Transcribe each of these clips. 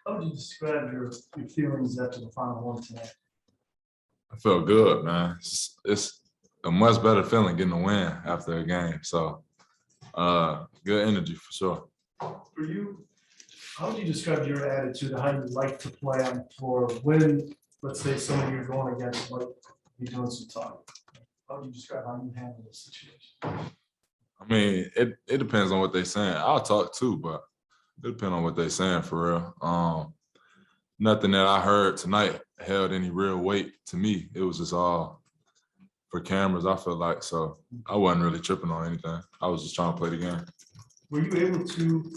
How would you describe your feelings after the final one tonight? I feel good, man. It's a much better feeling getting a win after a game. So, good energy for sure. For you, how would you describe your attitude, how you like to play on the floor when, let's say, somebody you're going against might be doing some talking? How would you describe how you handle this situation? I mean, it depends on what they're saying. I'll talk too, but it depends on what they're saying for real. Nothing that I heard tonight held any real weight to me. It was just all for cameras, I feel like. So I wasn't really tripping on anything. I was just trying to play the game. Were you able to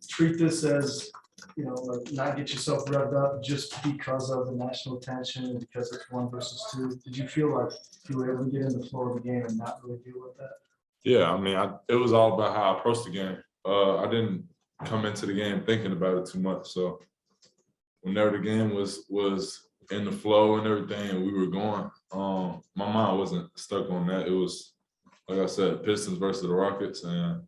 treat this as, like not get yourself revved up just because of the national attention and because it's 1 versus 2? Did you feel like you were able to get in the flow of the game and not really deal with that? Yeah, I mean, it was all about how I approached the game. I didn't come into the game thinking about it too much. So whenever the game was in the flow and everything and we were going, my mind wasn't stuck on that. It was, like I said, Pistons versus the Rockets, and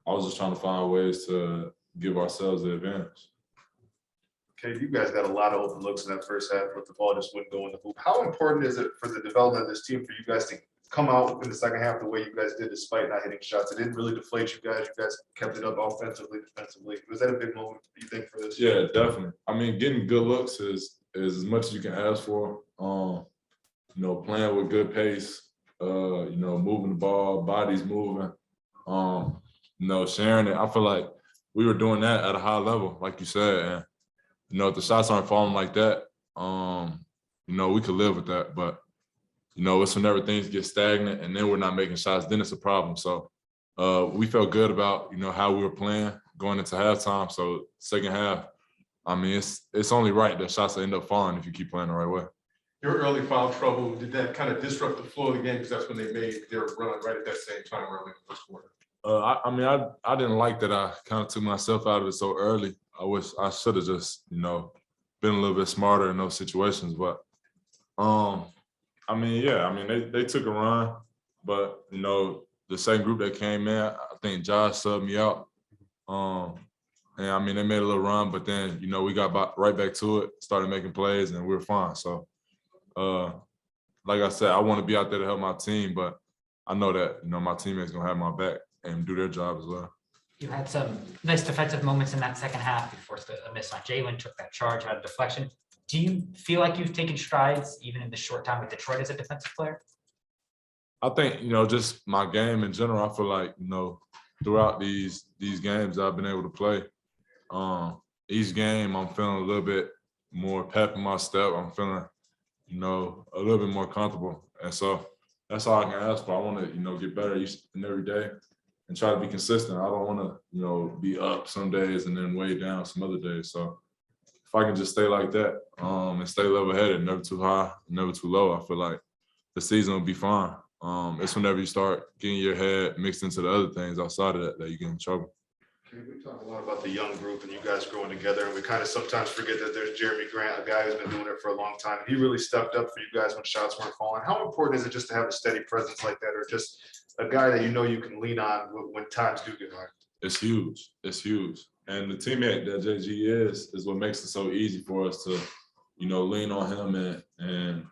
I was just trying to find ways to give ourselves the advantage. Okay, you guys got a lot of open looks in that first half, but the ball just wouldn't go in the hoop. How important is it for the development of this team for you guys to come out in the second half the way you guys did despite not hitting shots? It didn't really deflate you guys. You guys kept it up offensively, defensively. Was that a big moment, you think, for this? Yeah, definitely. I mean, getting good looks is as much as you can ask for. Playing with good pace, moving the ball, bodies moving, sharing it. I feel like we were doing that at a high level, like you said. And, if the shots aren't falling like that, we could live with that. But, it's whenever things get stagnant and then we're not making shots, then it's a problem. So we felt good about, how we were playing going into halftime. So second half, I mean, it's only right that shots will end up falling if you keep playing the right way. Your early foul trouble, did that kind of disrupt the flow of the game? Because that's when they made their run right at that same time early in the first quarter. I didn't like that I kind of took myself out of it so early. I wish I should have just, been a little bit smarter in those situations. But, they took a run. But, the same group that came in, I think Josh subbed me out. They made a little run, but then, we got right back to it, started making plays, and we were fine. So, like I said, I want to be out there to help my team, but I know that, my teammates going to have my back and do their job as well. You had some nice defensive moments in that second half. You forced a miss on Jalen, took that charge out of deflection. Do you feel like you've taken strides even in the short time with Detroit as a defensive player? I think, just my game in general, I feel like, throughout these games I've been able to play, each game I'm feeling a little bit more pep in my step. I'm feeling, a little bit more comfortable. And so that's all I can ask for. I want to, get better each and every day and try to be consistent. I don't want to, be up some days and then way down some other days. So if I can just stay like that and stay level-headed, never too high, never too low, I feel like the season will be fine. It's whenever you start getting your head mixed into the other things outside of that you get in trouble. We talk a lot about the young group and you guys growing together, and we kind of sometimes forget that there's Jerami Grant, a guy who's been doing it for a long time. He really stepped up for you guys when shots weren't falling. How important is it just to have a steady presence like that, or just a guy that you can lean on when times do get hard? It's huge. It's huge. And the teammate that JG is what makes it so easy for us to, lean on him and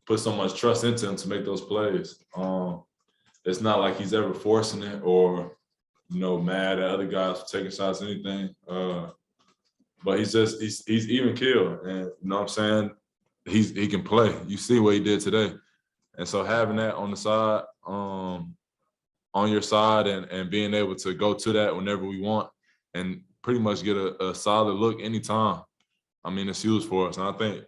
put so much trust into him to make those plays. It's not like he's ever forcing it or mad at other guys for taking shots, anything. But he's even killed, and you know what I'm saying? He can play. You see what he did today. And so having that on the side, on your side and being able to go to that whenever we want and pretty much get a solid look anytime, it's huge for us. And I think,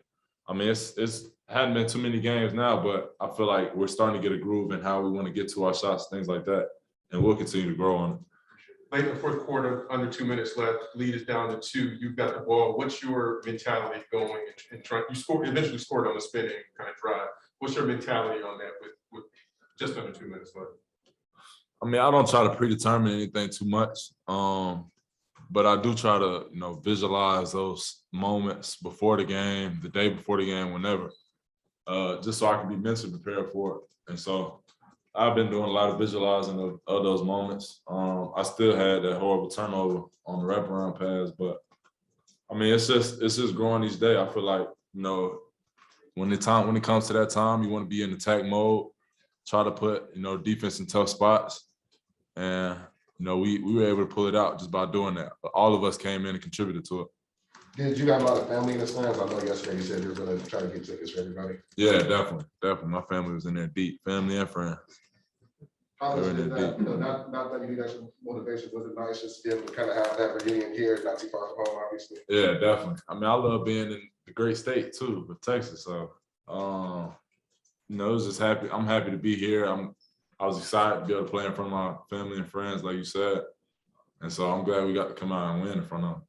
it's hadn't been too many games now, but I feel like we're starting to get a groove in how we want to get to our shots, things like that. And we'll continue to grow on it. Late in the fourth quarter, under 2 minutes left, lead is down to 2. You've got the ball. What's your mentality going and trying? You eventually scored on the spinning kind of drive. What's your mentality on that with just under 2 minutes left? I don't try to predetermine anything too much, but I do try to, visualize those moments before the game, the day before the game, whenever, just so I can be mentally prepared for it. And so I've been doing a lot of visualizing of those moments. I still had that horrible turnover on the wraparound pass, but I mean, it's just growing each day. I feel like, you know, when it comes to that time, you want to be in attack mode, try to put, you know, defense in tough spots. And, you know, we were able to pull it out just by doing that. But all of us came in and contributed to it. Did you have a lot of family in the stands? I know yesterday you said you were gonna try to get tickets for everybody. Yeah, definitely. My family was in there deep, family and friends. How much They were did in there that, you know, not that you need extra motivation, was it nice just to be able to kind of have that reunion here, not too far from home, obviously? Yeah, definitely. I mean, I love being in the great state too, with Texas. So, you know, it was just happy. I'm happy to be here. I was excited to be able to play in front of my family and friends, like you said. And so I'm glad we got to come out and win in front of them.